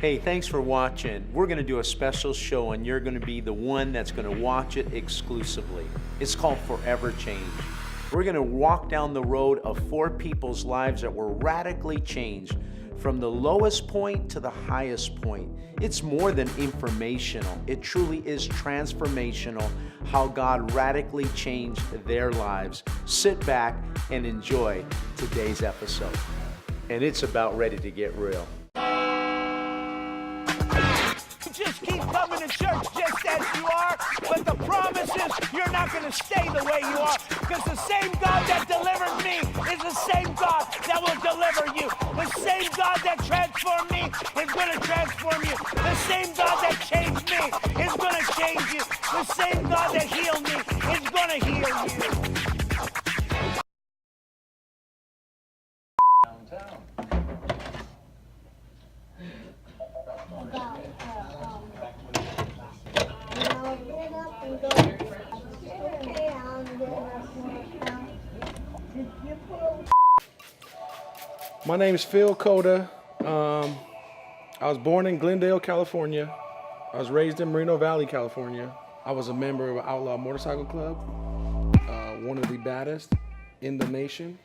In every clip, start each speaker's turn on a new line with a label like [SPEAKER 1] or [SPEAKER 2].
[SPEAKER 1] Hey, thanks for watching. We're going to do a special show and you're going to be the one that's going to watch it exclusively. It's called Forever Change. We're going to walk down the road of 4 people's lives that were radically changed from the lowest point to the highest point. It's more than informational. It truly is transformational how God radically changed their lives. Sit back and enjoy today's episode. And it's about ready to get real.
[SPEAKER 2] Just keep coming to church just as you are, but the promise is you're not going to stay the way you are, because the same God that delivered me is the same God that will deliver you. The same God that transformed me is going to transform you. The same God that changed me is going to change you. The same God that healed me is going to heal you.
[SPEAKER 3] My name is Phil Cota. I was born in Glendale, California. I was raised in Moreno Valley, California. I was a member of an outlaw motorcycle club, one of the baddest in the nation.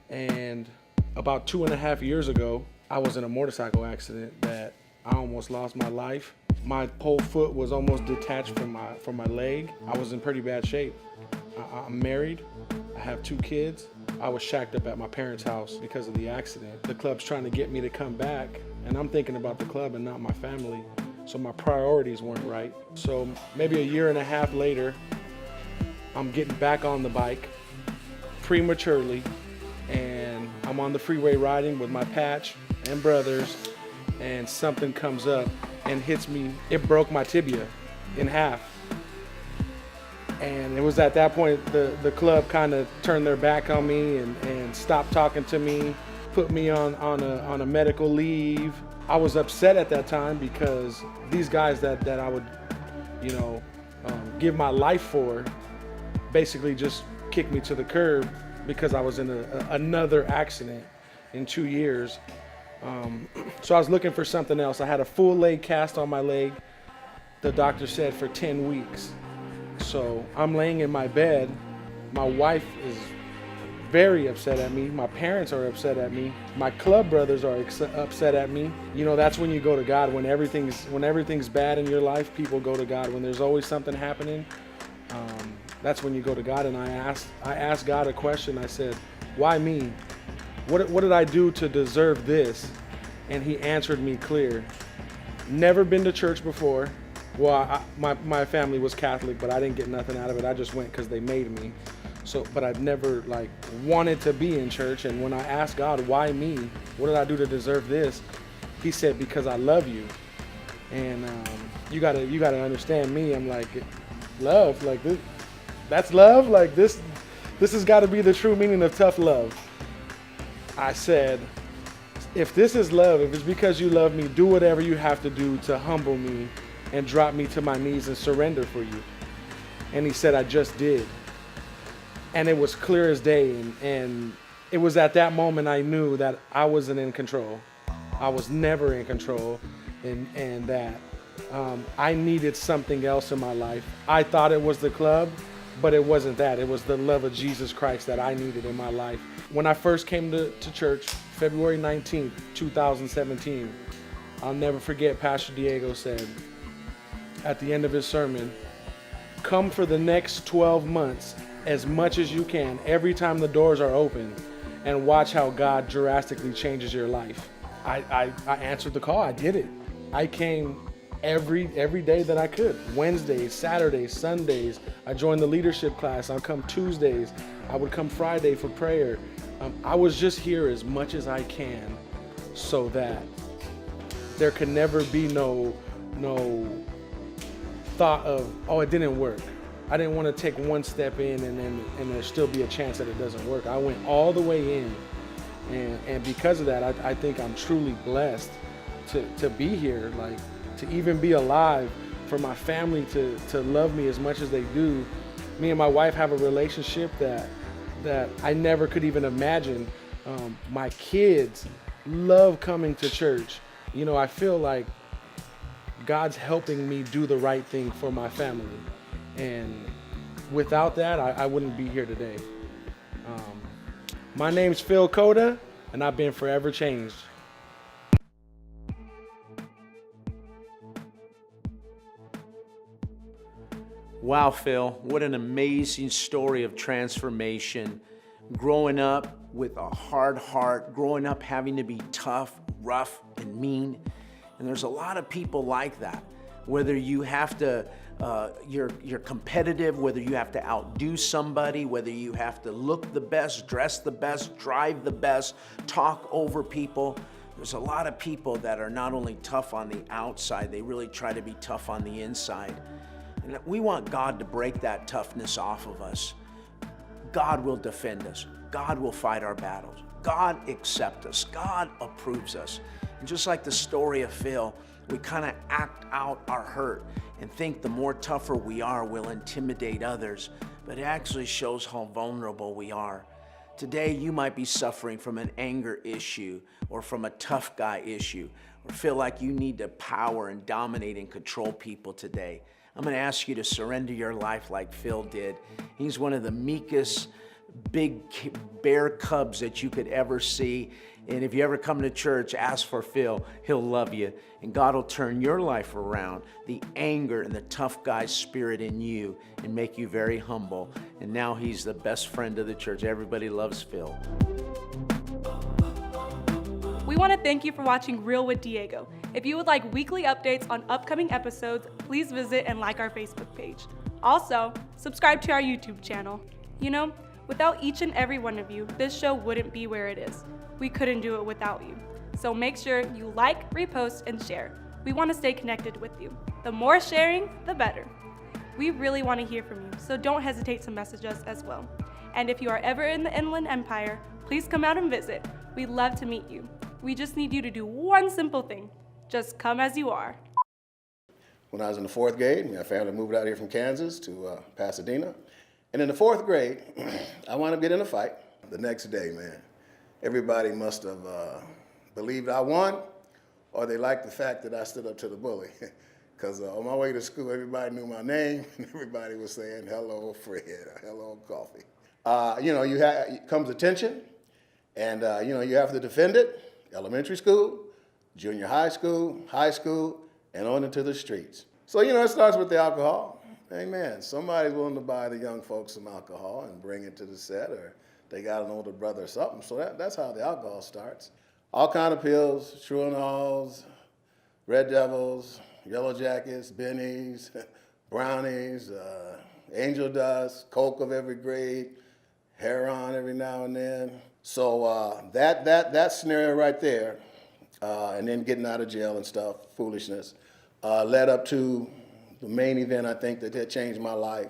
[SPEAKER 3] And about 2.5 years ago, I was in a motorcycle accident that I almost lost my life. My whole foot was almost detached from my leg. I was in pretty bad shape. I'm married. I have 2 kids. I was shacked up at my parents' house because of the accident. The club's trying to get me to come back, and I'm thinking about the club and not my family. So my priorities weren't right. So maybe 1.5 years later, I'm getting back on the bike prematurely, and I'm on the freeway riding with my patch and brothers, and something comes up and hits me. It broke my tibia in half. And it was at that point the club kind of turned their back on me and stopped talking to me, put me on a medical leave. I was upset at that time because these guys that I would, give my life for, basically just kicked me to the curb because I was in another accident in 2 years. So I was looking for something else. I had a full leg cast on my leg. The doctor said for 10 weeks. So I'm laying in my bed. My wife is very upset at me. My parents are upset at me. My club brothers are upset at me. That's when you go to God. When everything's bad in your life, people go to God. When there's always something happening, that's when you go to God. And I asked God a question. I said, why me? What did I do to deserve this? And he answered me clear. Never been to church before. Well, my family was Catholic, but I didn't get nothing out of it. I just went because they made me. But I've never wanted to be in church. And when I asked God, why me? What did I do to deserve this? He said, because I love you. And you gotta understand me. I'm like, love, this, that's love. This has got to be the true meaning of tough love. I said, if this is love, if it's because you love me, do whatever you have to do to humble me and drop me to my knees and surrender for you. And he said, I just did. And it was clear as day. And it was at that moment I knew that I wasn't in control. I was never in control. And that I needed something else in my life. I thought it was the club, but it wasn't that. It was the love of Jesus Christ that I needed in my life. When I first came to church, February 19th, 2017, I'll never forget Pastor Diego said at the end of his sermon, come for the next 12 months as much as you can, every time the doors are open, and watch how God drastically changes your life. I answered the call. I did it. I came every day that I could. Wednesdays, Saturdays, Sundays. I joined the leadership class. I'd come Tuesdays. I would come Friday for prayer. I was just here as much as I can so that there could never be no thought of, oh, it didn't work. I didn't want to take one step in and there still be a chance that it doesn't work. I went all the way in. And because of that, I think I'm truly blessed to be here, to even be alive, for my family to love me as much as they do. Me and my wife have a relationship that I never could even imagine. My kids love coming to church. I feel like God's helping me do the right thing for my family. And without that, I wouldn't be here today. My name's Phil Coda, and I've been forever changed.
[SPEAKER 1] Wow, Phil, what an amazing story of transformation. Growing up with a hard heart, growing up having to be tough, rough, and mean. And there's a lot of people like that. Whether you have to, you're competitive, whether you have to outdo somebody, whether you have to look the best, dress the best, drive the best, talk over people. There's a lot of people that are not only tough on the outside, they really try to be tough on the inside. And we want God to break that toughness off of us. God will defend us. God will fight our battles. God accepts us. God approves us. And just like the story of Phil, we kind of act out our hurt and think the more tougher we are, we'll intimidate others. But it actually shows how vulnerable we are. Today, you might be suffering from an anger issue or from a tough guy issue, or feel like you need to power and dominate and control people today. I'm going to ask you to surrender your life like Phil did. He's one of the meekest, big bear cubs that you could ever see. And if you ever come to church, ask for Phil. He'll love you. And God will turn your life around, the anger and the tough guy spirit in you, and make you very humble. And now he's the best friend of the church. Everybody loves Phil.
[SPEAKER 4] We want to thank you for watching Real with Diego. If you would like weekly updates on upcoming episodes, please visit and like our Facebook page. Also, subscribe to our YouTube channel. You know, without each and every one of you, this show wouldn't be where it is. We couldn't do it without you. So make sure you like, repost, and share. We want to stay connected with you. The more sharing, the better. We really want to hear from you, so don't hesitate to message us as well. And if you are ever in the Inland Empire, please come out and visit. We'd love to meet you. We just need you to do one simple thing. Just come as you are.
[SPEAKER 5] When I was in the fourth grade, my family moved out here from Kansas to Pasadena. And in the fourth grade, I wound up getting in a fight. The next day, man, everybody must have believed I won, or they liked the fact that I stood up to the bully. Because on my way to school, everybody knew my name, and everybody was saying, hello, Fred, or hello, Coffee. Comes attention, and you have to defend it. Elementary school, junior high school, and on into the streets. So, it starts with the alcohol. Amen. Somebody's willing to buy the young folks some alcohol and bring it to the set, or they got an older brother or something. So that's how the alcohol starts. All kind of pills, True-and-Alls, Red Devils, Yellow Jackets, Bennies, Brownies, Angel Dust, Coke of every grade, Heron every now and then. So that scenario right there, and then getting out of jail and stuff, foolishness, led up to the main event, I think, that had changed my life,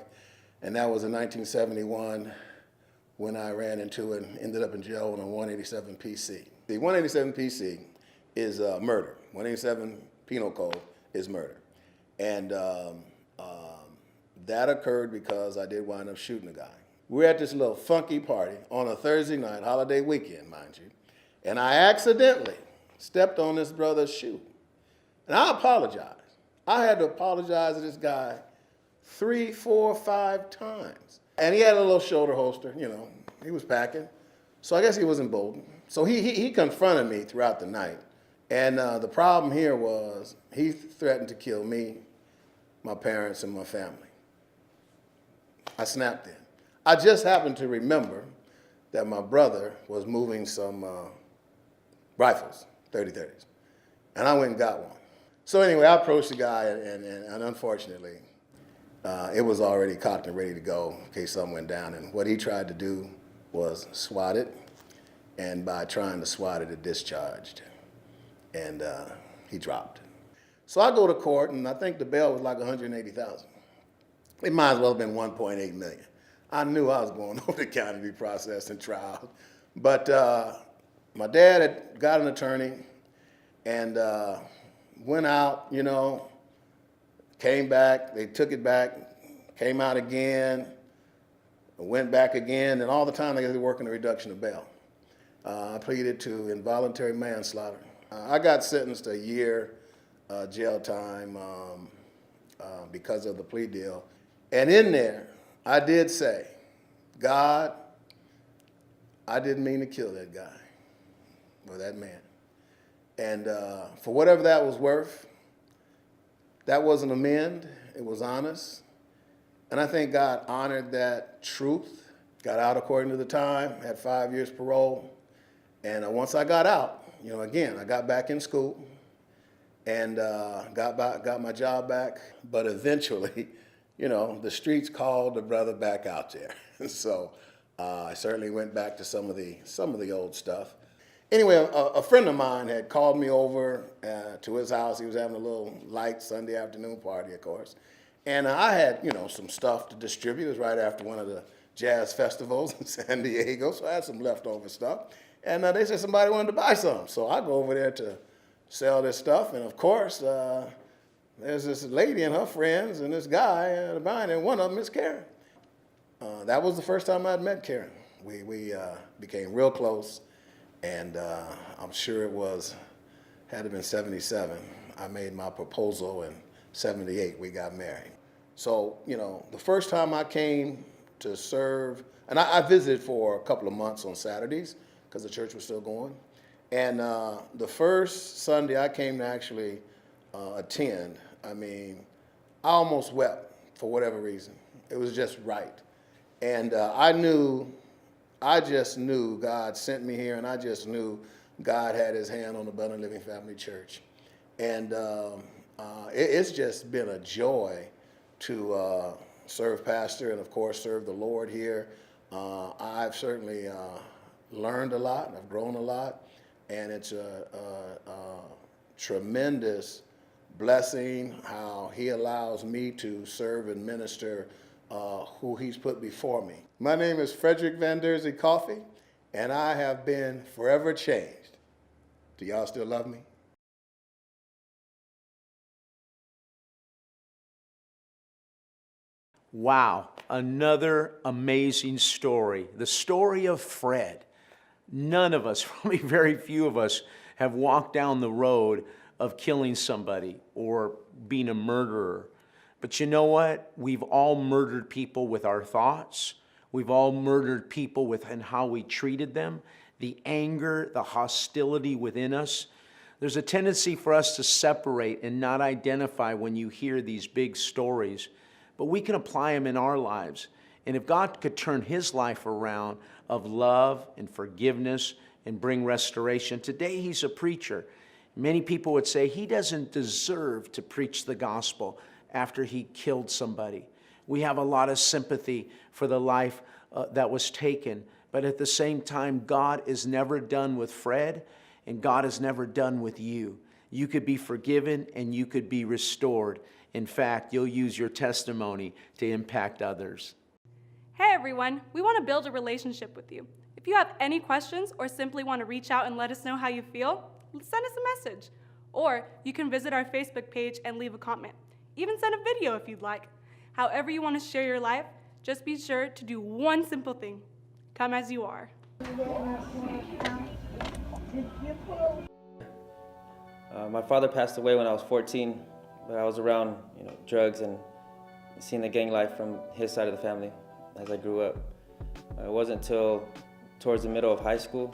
[SPEAKER 5] and that was in 1971 when I ran into and ended up in jail on a 187 PC. The 187 PC is murder. 187 Penal Code is murder. And that occurred because I did wind up shooting a guy. We're at this little funky party on a Thursday night, holiday weekend, mind you, and I accidentally stepped on this brother's shoe. And I apologize. I had to apologize to this guy 3, 4, 5 times. And he had a little shoulder holster, he was packing. So I guess he was emboldened. So he confronted me throughout the night. And the problem here was he threatened to kill me, my parents, and my family. I snapped in. I just happened to remember that my brother was moving some rifles, 30-30s. And I went and got one. So anyway, I approached the guy, and unfortunately, it was already cocked and ready to go in case something went down. And what he tried to do was swat it, and by trying to swat it, it discharged, and he dropped. So I go to court, and I think the bail was like $180,000. It might as well have been $1.8 million. I knew I was going over the county to be processed and tried, but my dad had got an attorney, and went out, came back, they took it back, came out again, went back again, and all the time they were working a reduction of bail. I pleaded to involuntary manslaughter. I got sentenced a year jail time because of the plea deal. And in there, I did say, God, I didn't mean to kill that guy or that man. And for whatever that was worth, that wasn't amend, it was honest. And I think God honored that truth. Got out according to the time, had 5 years parole. And once I got out, again, I got back in school and got my job back. But eventually, the streets called the brother back out there. So I certainly went back to some of the old stuff. Anyway, a friend of mine had called me over to his house. He was having a little light Sunday afternoon party, of course. And I had, some stuff to distribute. It was right after one of the jazz festivals in San Diego, so I had some leftover stuff. And they said somebody wanted to buy some. So I go over there to sell this stuff. And of course, there's this lady and her friends and this guy buying it, and one of them is Karen. That was the first time I'd met Karen. We became real close. And I'm sure had it been 77, I made my proposal, in 78 we got married. So, the first time I came to serve, and I visited for a couple of months on Saturdays because the church was still going. And the first Sunday I came to actually attend, I almost wept for whatever reason. It was just right. And I just knew God sent me here, and I just knew God had his hand on the Abundant Living Family Church. And it's just been a joy to serve pastor and, of course, serve the Lord here. I've certainly learned a lot, I've grown a lot, and it's a tremendous blessing how he allows me to serve and minister who he's put before me. My name is Frederick Van Dersey Coffey, and I have been forever changed. Do y'all still love me?
[SPEAKER 1] Wow, another amazing story. The story of Fred. None of us, probably very few of us, have walked down the road of killing somebody or being a murderer. But you know what? We've all murdered people with our thoughts. We've all murdered people in how we treated them. The anger, the hostility within us. There's a tendency for us to separate and not identify when you hear these big stories. But we can apply them in our lives. And if God could turn his life around of love and forgiveness and bring restoration. Today he's a preacher. Many people would say he doesn't deserve to preach the gospel after he killed somebody. We have a lot of sympathy for the life that was taken. But at the same time, God is never done with Fred, and God is never done with you. You could be forgiven and you could be restored. In fact, you'll use your testimony to impact others.
[SPEAKER 4] Hey everyone, we want to build a relationship with you. If you have any questions or simply want to reach out and let us know how you feel, send us a message. Or you can visit our Facebook page and leave a comment. Even send a video if you'd like. However you want to share your life, just be sure to do one simple thing. Come as you are.
[SPEAKER 6] My father passed away when I was 14, but I was around drugs and seeing the gang life from his side of the family as I grew up. It wasn't until towards the middle of high school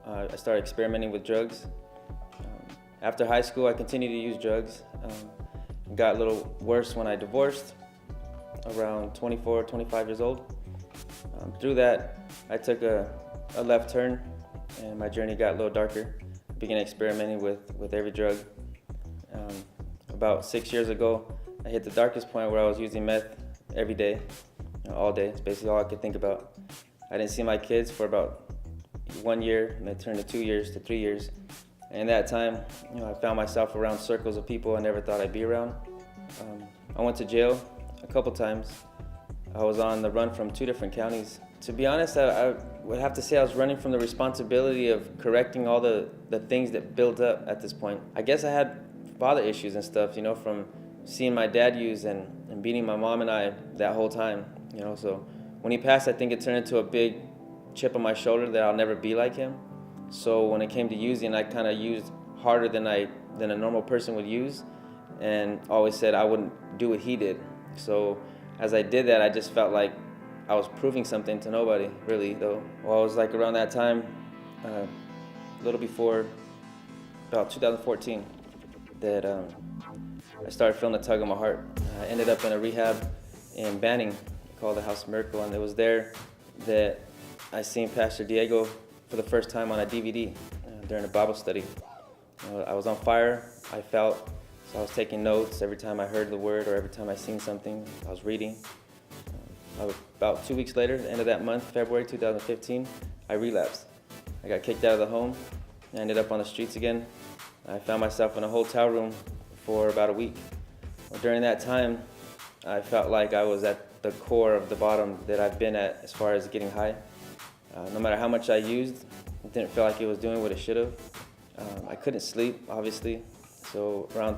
[SPEAKER 6] I started experimenting with drugs. After high school, I continued to use drugs. It got a little worse when I divorced, around 24, 25 years old. Through that, I took a left turn, and my journey got a little darker. I began experimenting with every drug. About 6 years ago, I hit the darkest point where I was using meth every day, all day. It's basically all I could think about. I didn't see my kids for about 1 year, and it turned to 2 years to 3 years. And in that time, I found myself around circles of people I never thought I'd be around. I went to jail a couple times. I was on the run from 2 different counties. To be honest, I would have to say I was running from the responsibility of correcting all the things that built up at this point. I guess I had father issues and stuff, from seeing my dad use and beating my mom and I that whole time, So when he passed, I think it turned into a big chip on my shoulder that I'll never be like him. So when it came to using, I kind of used harder than I than a normal person would use, and always said I wouldn't do what he did. So as I did that, I just felt like I was proving something to nobody, really, though. Well, it was like around that time, a little before, about 2014, that I started feeling a tug on my heart. I ended up in a rehab in Banning called the House of Miracle, and it was there that I seen Pastor Diego for the first time on a DVD during a Bible study. I was on fire, I felt, so I was taking notes every time I heard the word or every time I seen something, I was reading. About 2 weeks later, the end of that month, February 2015, I relapsed. I got kicked out of the home. I ended up on the streets again. I found myself in a hotel room for about a week. Well, during that time, I felt like I was at the core of the bottom that I've been at as far as getting high. No matter how much I used, it didn't feel like it was doing what it should have. I couldn't sleep, obviously. So around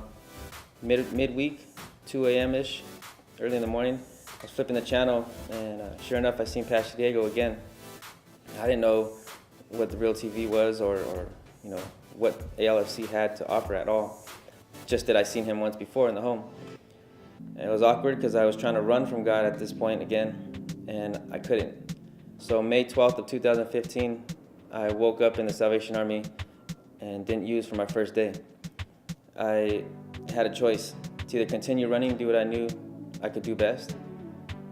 [SPEAKER 6] midweek, 2 a.m.-ish, early in the morning, I was flipping the channel, and sure enough, I seen Pastor Diego again. I didn't know what the real TV was or you know, what ALFC had to offer at all. Just that I seen him once before in the home. And it was awkward because I was trying to run from God at this point again, and I couldn't. So May 12th of 2015, I woke up in the Salvation Army and didn't use for my first day. I had a choice to either continue running, do what I knew I could do best,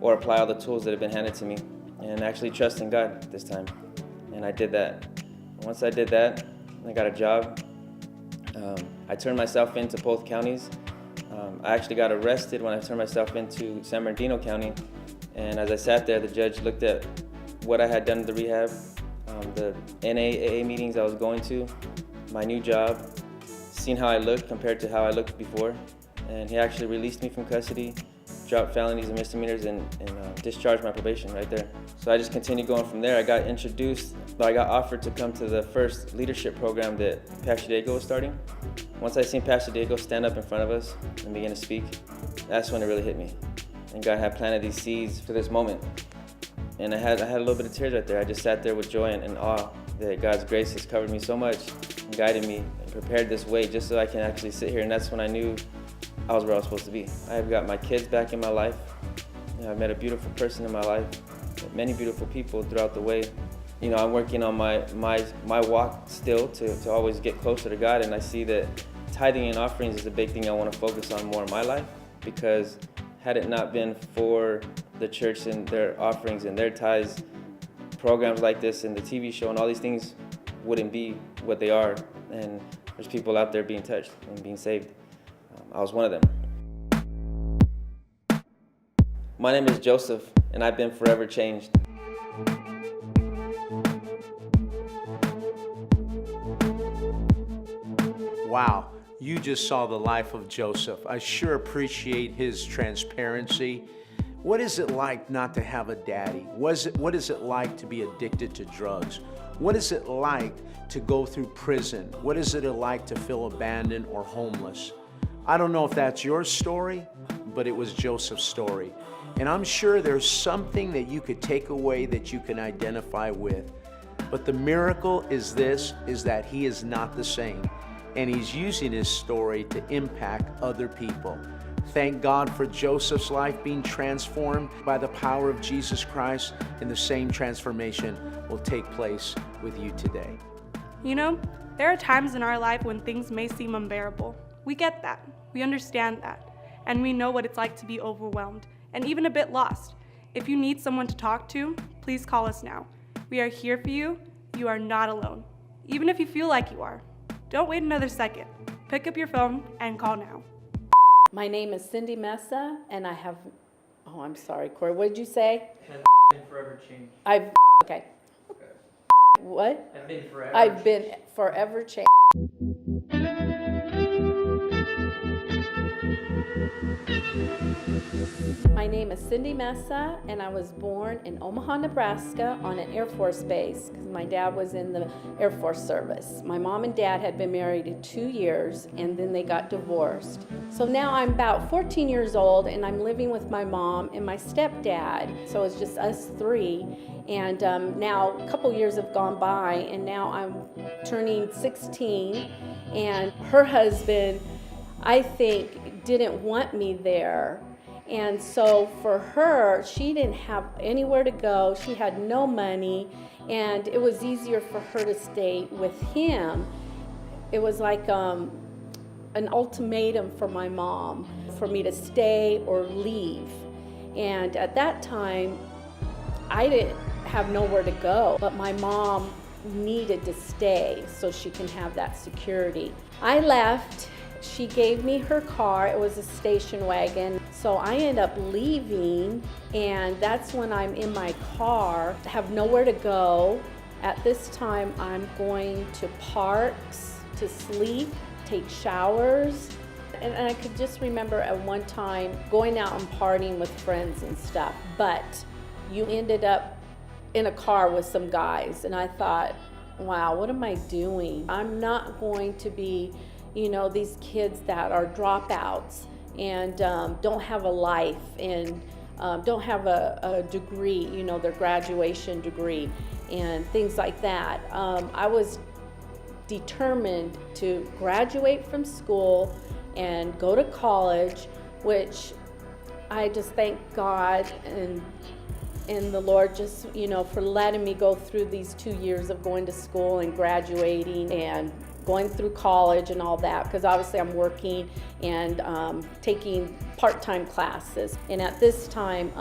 [SPEAKER 6] or apply all the tools that had been handed to me and actually trust in God this time. And I did that. Once I did that, I got a job. I turned myself into both counties. I actually got arrested when I turned myself into San Bernardino County. And as I sat there, the judge looked at what I had done in the rehab, the NAAA meetings I was going to, my new job, seen how I looked compared to how I looked before. And he actually released me from custody, dropped felonies and misdemeanors, and discharged my probation right there. So I just continued going from there. I got introduced, but I got offered to come to the first leadership program that Pastor Diego was starting. Once I seen Pastor Diego stand up in front of us and begin to speak, that's when it really hit me. And God had planted these seeds for this moment. And I had a little bit of tears right there. I just sat there with joy and awe that God's grace has covered me so much and guided me and prepared this way just so I can actually sit here. And that's when I knew I was where I was supposed to be. I've got my kids back in my life. You know, I've met a beautiful person in my life, met many beautiful people throughout the way. You know, I'm working on my walk still to always get closer to God, and I see that tithing and offerings is a big thing I want to focus on more in my life, because had it not been for the church and their offerings and their tithes, programs like this and the TV show and all these things wouldn't be what they are, and there's people out there being touched and being saved. I was one of them. My name is Joseph, and I've been forever changed.
[SPEAKER 1] Wow, you just saw the life of Joseph. I sure appreciate his transparency. What is it like not to have a daddy? What is it like to be addicted to drugs? What is it like to go through prison? What is it like to feel abandoned or homeless? I don't know if that's your story, but it was Joseph's story. And I'm sure there's something that you could take away that you can identify with. But the miracle is that he is not the same. And he's using his story to impact other people. Thank God for Joseph's life being transformed by the power of Jesus Christ, and the same transformation will take place with you today.
[SPEAKER 4] You know, there are times in our life when things may seem unbearable. We get that. We understand that. And we know what it's like to be overwhelmed and even a bit lost. If you need someone to talk to, please call us now. We are here for you. You are not alone, even if you feel like you are. Don't wait another second. Pick up your phone and call now.
[SPEAKER 7] My name is Cindy Mesa, and I have, oh, I'm sorry, Corey, what did you say?
[SPEAKER 8] I've been forever changed.
[SPEAKER 7] Okay. What?
[SPEAKER 8] I've been forever
[SPEAKER 7] I've been forever changed. My name is Cindy Mesa, and I was born in Omaha, Nebraska on an Air Force base because my dad was in the Air Force service. My mom and dad had been married 2 years, and then they got divorced. So now I'm about 14 years old, and I'm living with my mom and my stepdad. So it's just us three. And now a couple years have gone by, and now I'm turning 16, and her husband, I think, didn't want me there. And so for her, she didn't have anywhere to go. She had no money, and it was easier for her to stay with him. It was like an ultimatum for my mom for me to stay or leave. And at that time, I didn't have nowhere to go, but my mom needed to stay so she can have that security. I left. She gave me her car. It was a station wagon. So I end up leaving, and that's when I'm in my car, have nowhere to go. At this time, I'm going to parks to sleep, take showers. And I could just remember at one time going out and partying with friends and stuff. But you ended up in a car with some guys, and I thought, wow, what am I doing? I'm not going to be, these kids that are dropouts and don't have a life and don't have a degree, their graduation degree and things like that. I was determined to graduate from school and go to college, which I just thank God and the Lord just, for letting me go through these 2 years of going to school and graduating and going through college and all that, because obviously I'm working and taking part-time classes. And at this time,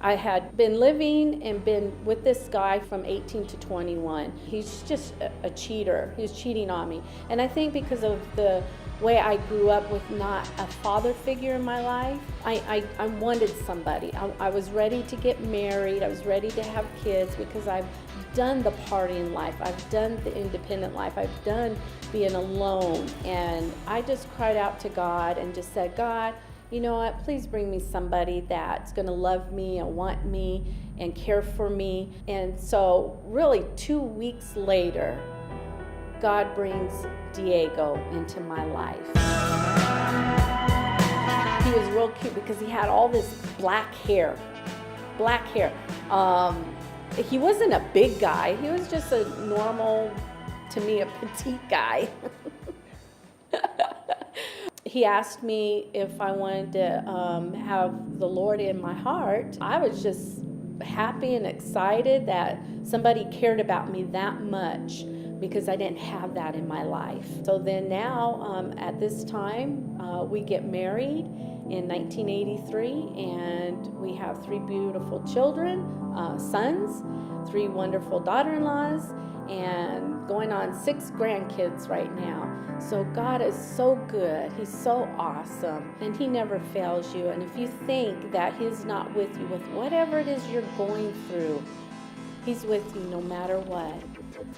[SPEAKER 7] I had been living and been with this guy from 18 to 21. He's just a cheater. He was cheating on me. And I think because of the way I grew up with not a father figure in my life, I wanted somebody. I was ready to get married. I was ready to have kids because I've done the partying life. I've done the independent life. I've done being alone. And I just cried out to God and just said, God, you know what, please bring me somebody that's gonna love me and want me and care for me. And so really 2 weeks later, God brings Diego into my life. He was real cute because he had all this black hair. He wasn't a big guy. He was just a normal, to me, a petite guy. He asked me if I wanted to have the Lord in my heart. I was just happy and excited that somebody cared about me that much because I didn't have that in my life. So then now, at this time, we get married in 1983, and we have 3 beautiful children, sons, 3 wonderful daughter-in-laws, and going on 6 grandkids right now. So God is so good. He's so awesome, and He never fails you. And if you think that He's not with you with whatever it is you're going through, He's with you no matter what.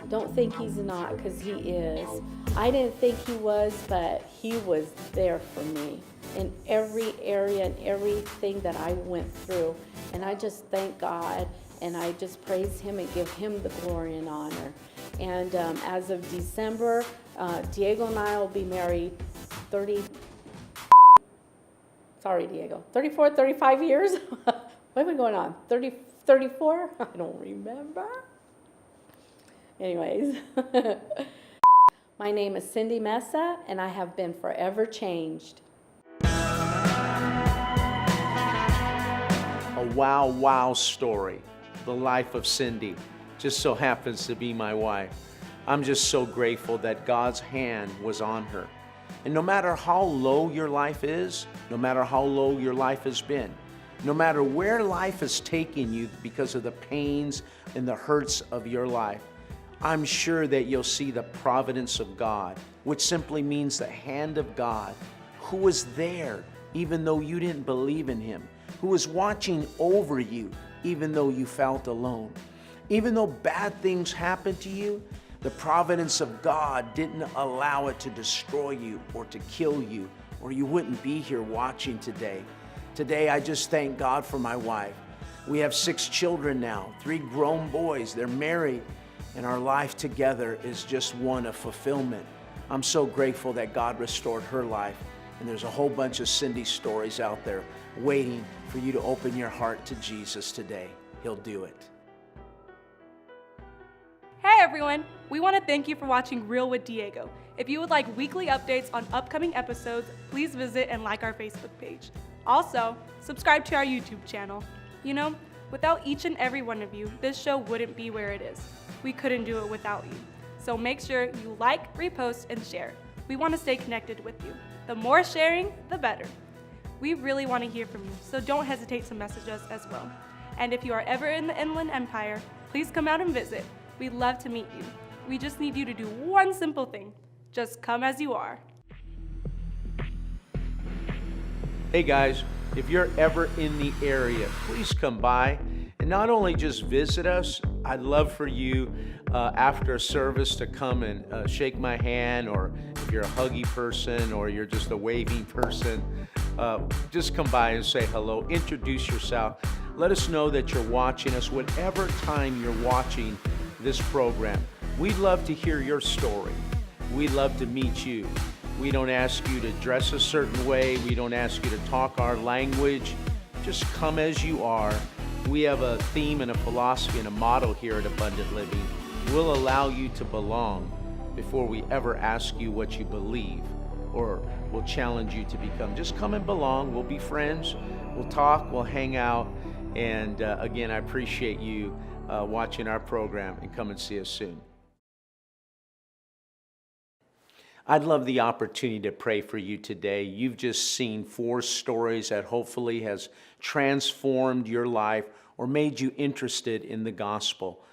[SPEAKER 7] Don't think He's not, because He is. I didn't think He was, but He was there for me in every area and everything that I went through. And I just thank God, and I just praise Him and give Him the glory and honor. And as of December, Diego and I will be married 34, 35 years. What are we going on? 34? I don't remember. Anyways, my name is Cindy Mesa, and I have been forever changed.
[SPEAKER 1] A wow story. The life of Cindy. Just so happens to be my wife. I'm just so grateful that God's hand was on her. And no matter how low your life is, no matter how low your life has been, no matter where life has taken you because of the pains and the hurts of your life, I'm sure that you'll see the providence of God, which simply means the hand of God, who was there even though you didn't believe in Him, who was watching over you even though you felt alone. Even though bad things happened to you, the providence of God didn't allow it to destroy you or to kill you, or you wouldn't be here watching today. Today, I just thank God for my wife. We have 6 children now, 3 grown boys. They're married, and our life together is just one of fulfillment. I'm so grateful that God restored her life, and there's a whole bunch of Cindy stories out there waiting for you to open your heart to Jesus today. He'll do it.
[SPEAKER 4] Hey everyone! We want to thank you for watching Real with Diego. If you would like weekly updates on upcoming episodes, please visit and like our Facebook page. Also, subscribe to our YouTube channel. You know, without each and every one of you, this show wouldn't be where it is. We couldn't do it without you. So make sure you like, repost, and share. We want to stay connected with you. The more sharing, the better. We really want to hear from you, so don't hesitate to message us as well. And if you are ever in the Inland Empire, please come out and visit. We'd love to meet you. We just need you to do one simple thing. Just come as you are.
[SPEAKER 1] Hey guys, if you're ever in the area, please come by and not only just visit us. I'd love for you after a service to come and shake my hand, or if you're a huggy person or you're just a waving person, just come by and say hello, introduce yourself. Let us know that you're watching us, whatever time you're watching this program. We'd love to hear your story. We'd love to meet you. We don't ask you to dress a certain way. We don't ask you to talk our language. Just come as you are. We have a theme and a philosophy and a motto here at Abundant Living. We'll allow you to belong before we ever ask you what you believe, or we'll challenge you to become. Just come and belong. We'll be friends. We'll talk. We'll hang out. And again, I appreciate you watching our program, and come and see us soon. I'd love the opportunity to pray for you today. You've just seen 4 stories that hopefully has transformed your life or made you interested in the gospel.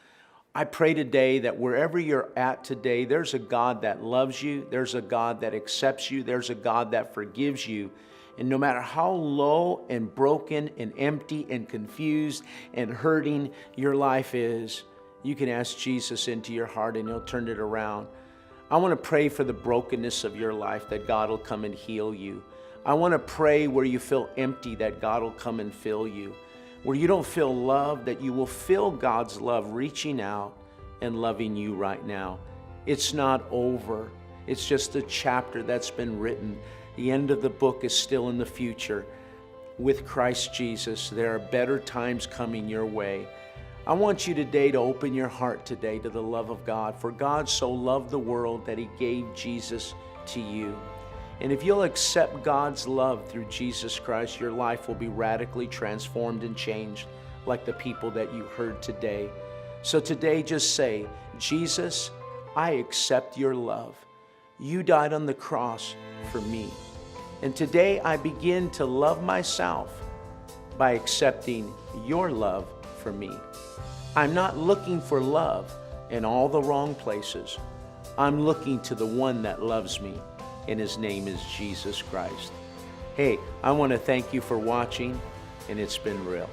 [SPEAKER 1] I pray today that wherever you're at today, there's a God that loves you, there's a God that accepts you, there's a God that forgives you. And no matter how low and broken and empty and confused and hurting your life is, you can ask Jesus into your heart and He'll turn it around. I want to pray for the brokenness of your life, that God will come and heal you. I want to pray where you feel empty, that God will come and fill you. Where you don't feel loved, that you will feel God's love reaching out and loving you right now. It's not over. It's just a chapter that's been written. The end of the book is still in the future. With Christ Jesus, there are better times coming your way. I want you today to open your heart today to the love of God. For God so loved the world that He gave Jesus to you. And if you'll accept God's love through Jesus Christ, your life will be radically transformed and changed like the people that you heard today. So today just say, Jesus, I accept your love. You died on the cross for me. And today I begin to love myself by accepting your love for me. I'm not looking for love in all the wrong places. I'm looking to the one that loves me, and His name is Jesus Christ. Hey, I want to thank you for watching, and it's been real.